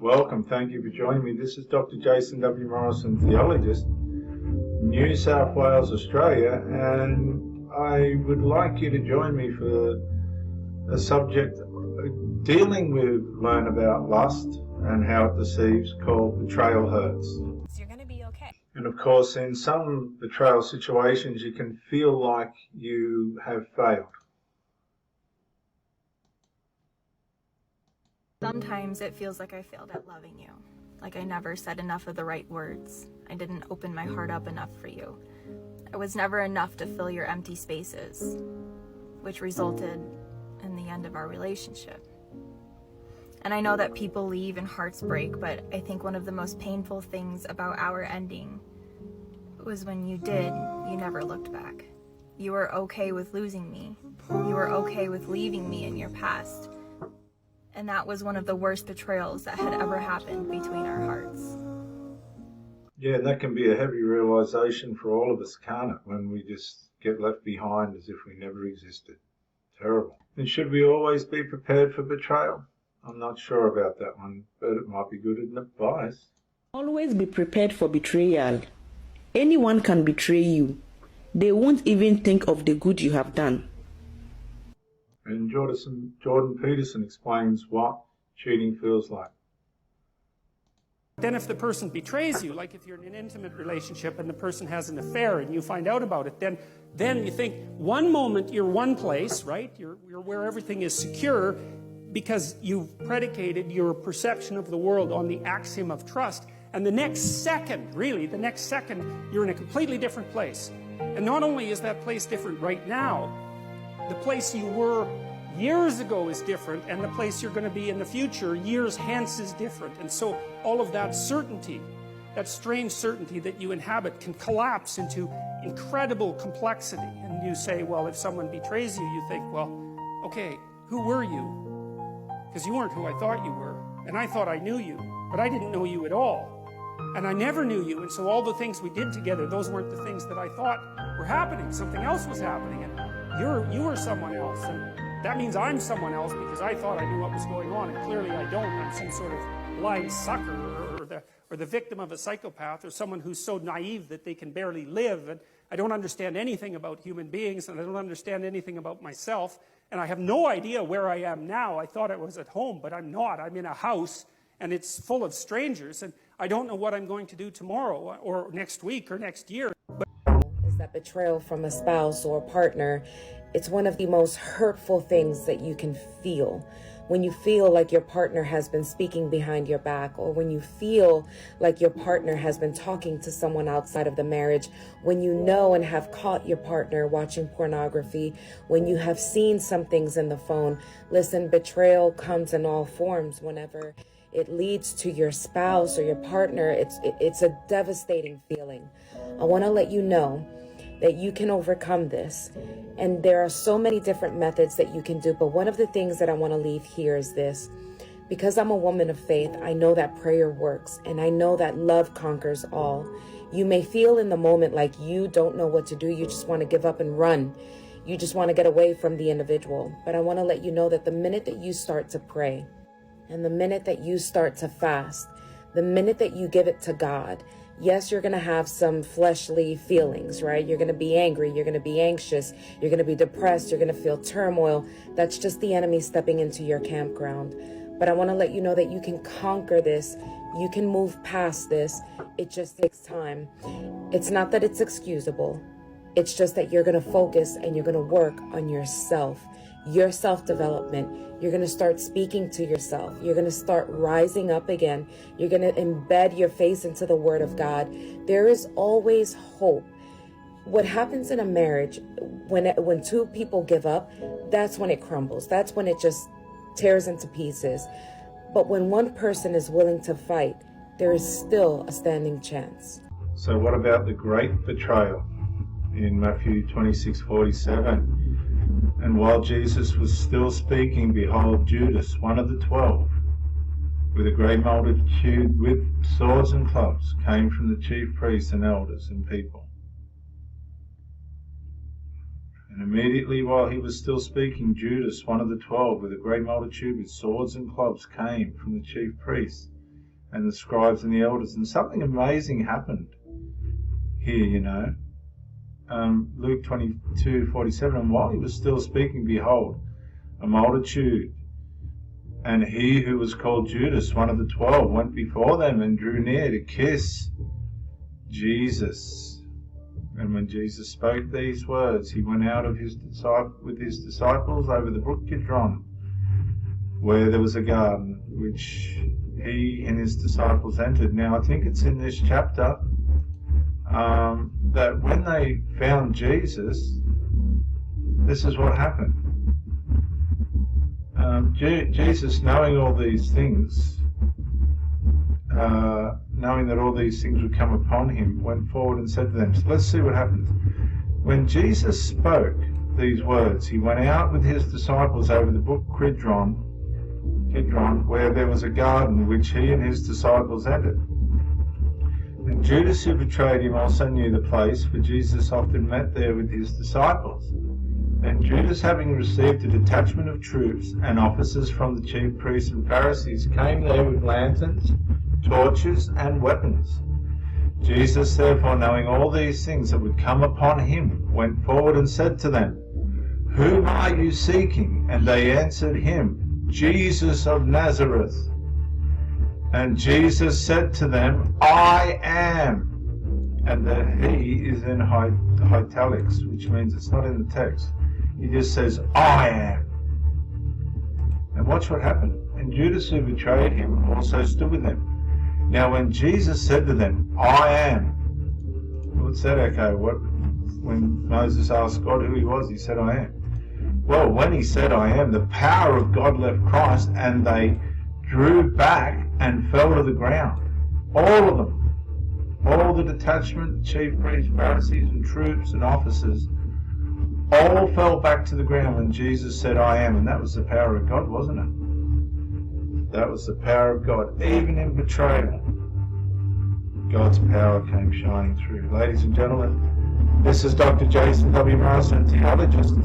Welcome. Thank you for joining me. This is Dr. Jason W. Morrison, theologist, New South Wales, Australia, and I would like you to join me for a subject dealing with learn about lust and how it deceives, called Betrayal Hurts. So you're going to be okay. And of course, in some betrayal situations, you can feel like you have failed. Sometimes it feels like I failed at loving you. Like I never said enough of the right words. I didn't open my heart up enough for you. I was never enough to fill your empty spaces, which resulted in the end of our relationship. And I know that people leave and hearts break, but I think one of the most painful things about our ending was when you did, you never looked back. You were okay with losing me. You were okay with leaving me in your past. And that was one of the worst betrayals that had ever happened between our hearts. Yeah, that can be a heavy realization for all of us, can't it? When we just get left behind as if we never existed. Terrible. And should we always be prepared for betrayal? I'm not sure about that one, but it might be good advice. Always be prepared for betrayal. Anyone can betray you. They won't even think of the good you have done. And Jordan Peterson explains what cheating feels like. Then if the person betrays you, like if you're in an intimate relationship and the person has an affair and you find out about it, then you think one moment you're one place, right? You're where everything is secure because you've predicated your perception of the world on the axiom of trust. And the next second, you're in a completely different place. And not only is that place different right now, the place you were years ago is different, and the place you're going to be in the future, years hence, is different. And so all of that certainty, that strange certainty that you inhabit, can collapse into incredible complexity. And you say, well, if someone betrays you, you think, well, okay, who were you? Because you weren't who I thought you were. And I thought I knew you, but I didn't know you at all. And I never knew you, and so all the things we did together, those weren't the things that I thought were happening. Something else was happening, and you were someone else, and that means I'm someone else because I thought I knew what was going on, and clearly I don't. I'm some sort of blind sucker or the victim of a psychopath, or someone who's so naive that they can barely live, and I don't understand anything about human beings, and I don't understand anything about myself, and I have no idea where I am now. I thought I was at home, but I'm not. I'm in a house, and it's full of strangers, and I don't know what I'm going to do tomorrow or next week or next year. Is that betrayal from a spouse or a partner? It's one of the most hurtful things that you can feel. When you feel like your partner has been speaking behind your back, or when you feel like your partner has been talking to someone outside of the marriage, when you know and have caught your partner watching pornography, when you have seen some things in the phone. Listen, betrayal comes in all forms. Whenever it leads to your spouse or your partner, it's a devastating feeling. I want to let you know that you can overcome this. And there are so many different methods that you can do. But one of the things that I want to leave here is this. Because I'm a woman of faith, I know that prayer works. And I know that love conquers all. You may feel in the moment like you don't know what to do. You just want to give up and run. You just want to get away from the individual. But I want to let you know that the minute that you start to pray, and the minute that you start to fast, the minute that you give it to God, yes, you're going to have some fleshly feelings, right? You're going to be angry. You're going to be anxious. You're going to be depressed. You're going to feel turmoil. That's just the enemy stepping into your campground. But I want to let you know that you can conquer this. You can move past this. It just takes time. It's not that it's excusable. It's just that you're going to focus and you're going to work on yourself, your self-development. You're going to start speaking to yourself. You're going to start rising up again. You're going to embed your face into the Word of God. There is always hope. What happens in a marriage, when two people give up, that's when it crumbles. That's when it just tears into pieces. But when one person is willing to fight, there is still a standing chance. So what about the great betrayal in Matthew 26:47? And while Jesus was still speaking, behold, Judas, one of the 12, with a great multitude with swords and clubs, came from the chief priests and elders and people. And immediately while he was still speaking, Judas, one of the 12, with a great multitude with swords and clubs, came from the chief priests and the scribes and the elders, and something amazing happened here, you know. Luke 22:47, and while he was still speaking, behold, a multitude, and he who was called Judas, one of the 12, went before them and drew near to kiss Jesus. And when Jesus spoke these words, he went out with his disciples over the brook Kidron, where there was a garden, which he and his disciples entered. Now, I think it's in this chapter that when they found Jesus, this is what happened. Jesus, knowing all these things, knowing that all these things would come upon him, went forward and said to them. So let's see what happens. When Jesus spoke these words, he went out with his disciples over the brook Kidron, where there was a garden which he and his disciples entered. And Judas, who betrayed him, also knew the place, for Jesus often met there with his disciples. And Judas, having received a detachment of troops and officers from the chief priests and Pharisees, came there with lanterns, torches, and weapons. Jesus, therefore, knowing all these things that would come upon him, went forward and said to them, Whom are you seeking? And they answered him, Jesus of Nazareth. And Jesus said to them, I am. And the he is in italics, which means it's not in the text. He just says, I am. And watch what happened. And Judas, who betrayed him, also stood with them. Now when Jesus said to them, I am, what's that echo? When Moses asked God who he was, he said, I am. Well, when he said, I am, the power of God left Christ, and they drew back and fell to the ground. All of them. All the detachment, the chief priests, Pharisees, and troops and officers, all fell back to the ground when Jesus said, I am. And that was the power of God, wasn't it? That was the power of God. Even in betrayal, God's power came shining through. Ladies and gentlemen, this is Dr. Jason W. Morrison, theologist.